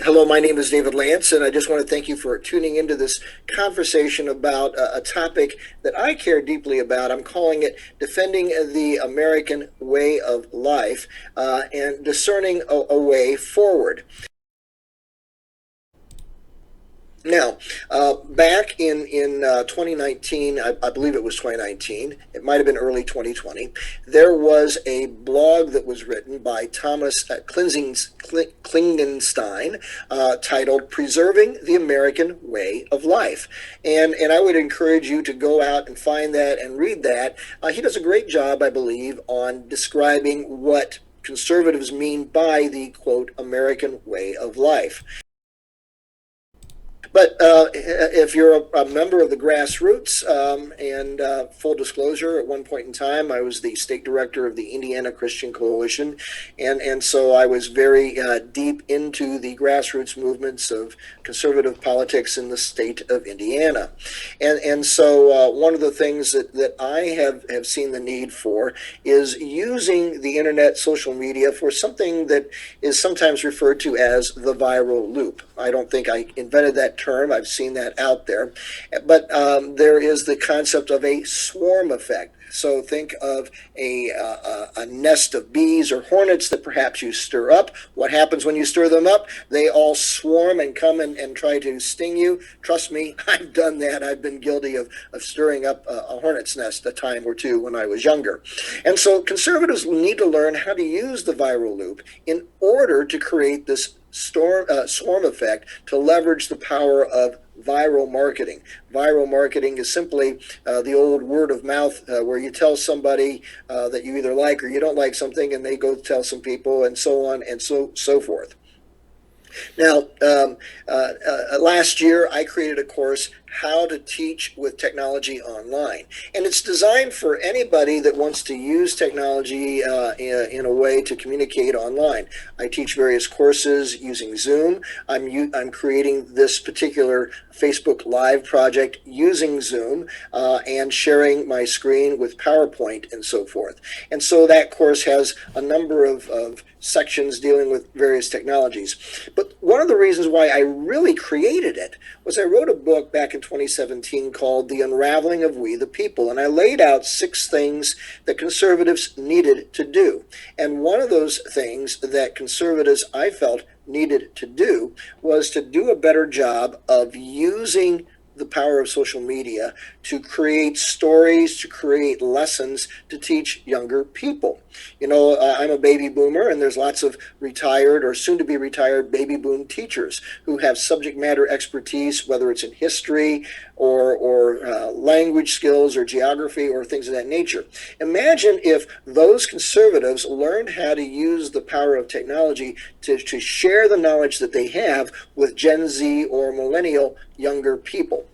Hello, my name is David Lance, and I just want to thank you for tuning into this conversation about a topic that I care deeply about. I'm calling it Defending the American Way of Life and Discerning a Way Forward. Now, back in 2019, I believe it was 2019, it might have been early 2020, there was a blog that was written by Thomas Klingenstein titled Preserving the American Way of Life. And I would encourage you to go out and find that and read that. He does a great job, I believe, on describing what conservatives mean by the, quote, American way of life. But if you're a member of the grassroots, and full disclosure, at one point in time, I was the state director of the Indiana Christian Coalition, and so I was very deep into the grassroots movements of conservative politics in the state of Indiana. And so one of the things that I have seen the need for is using the internet, social media, for something that is sometimes referred to as the viral loop. I don't think I invented that term. I've seen that out there. But there is the concept of a swarm effect. So think of a nest of bees or hornets that perhaps you stir up. What happens when you stir them up? They all swarm and come and try to sting you. Trust me, I've done that. I've been guilty of stirring up a hornet's nest a time or two when I was younger. And so conservatives need to learn how to use the viral loop in order to create this swarm effect to leverage the power of viral marketing. Viral marketing is simply the old word of mouth where you tell somebody that you either like or you don't like something, and they go tell some people, and so on and so forth. Now, last year I created a course, How to Teach with Technology Online. And it's designed for anybody that wants to use technology in a way to communicate online. I teach various courses using Zoom. I'm creating this particular Facebook Live project using Zoom and sharing my screen with PowerPoint and so forth. And so that course has a number of sections dealing with various technologies. But one of the reasons why I really created it was I wrote a book back in 2017 called The Unraveling of We the People, and I laid out 6 things that conservatives needed to do. And one of those things that conservatives, I felt, needed to do was to do a better job of using the power of social media to create stories, to create lessons, to teach younger people. You know, I'm a baby boomer, and there's lots of retired or soon to be retired baby boom teachers who have subject matter expertise, whether it's in history or language skills or geography or things of that nature. Imagine if those conservatives learned how to use the power of technology to share the knowledge that they have with Gen Z or millennial younger people.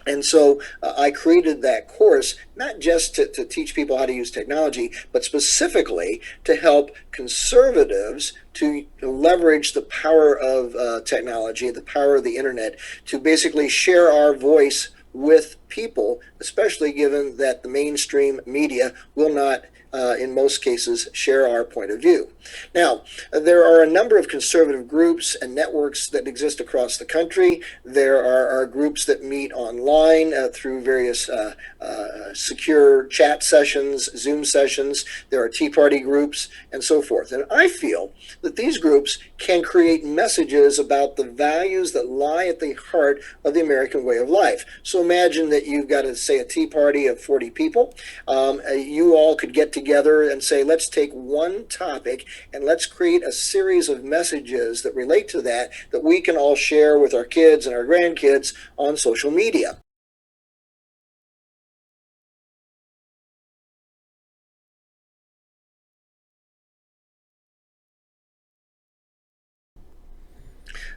And so I created that course, not just to teach people how to use technology, but specifically to help conservatives to leverage the power of technology, the power of the internet, to basically share our voice with people, especially given that the mainstream media will not in most cases, share our point of view. Now, there are a number of conservative groups and networks that exist across the country. There are groups that meet online through various secure chat sessions, Zoom sessions. There are Tea Party groups, and so forth. And I feel that these groups can create messages about the values that lie at the heart of the American way of life. So imagine that you've got, say, a Tea Party of 40 people. You all could get together and say, let's take one topic and let's create a series of messages that relate to that we can all share with our kids and our grandkids on social media.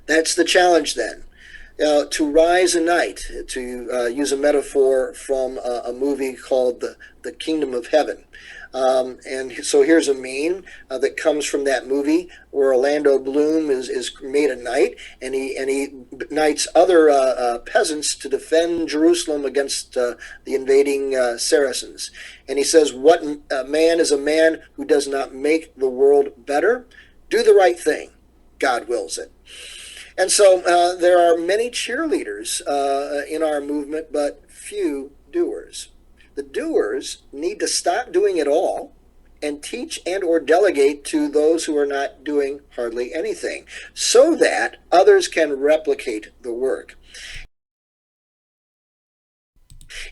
That's the challenge then. To rise a night, to use a metaphor from a movie called the Kingdom of Heaven. And so here's a meme that comes from that movie where Orlando Bloom is made a knight, and he knights other peasants to defend Jerusalem against the invading Saracens. And he says, "What man is a man who does not make the world better? Do the right thing. God wills it." And so there are many cheerleaders in our movement, but few doers. The doers need to stop doing it all and teach and or delegate to those who are not doing hardly anything so that others can replicate the work.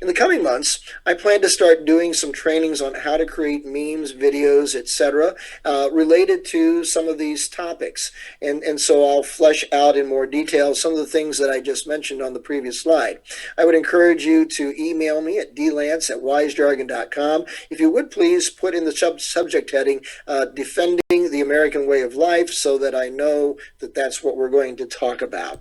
In the coming months, I plan to start doing some trainings on how to create memes, videos, etc., related to some of these topics. And so I'll flesh out in more detail some of the things that I just mentioned on the previous slide. I would encourage you to email me at dlance@wisejargon.com. If you would please put in the subject heading, defending the American way of life, so that I know that that's what we're going to talk about.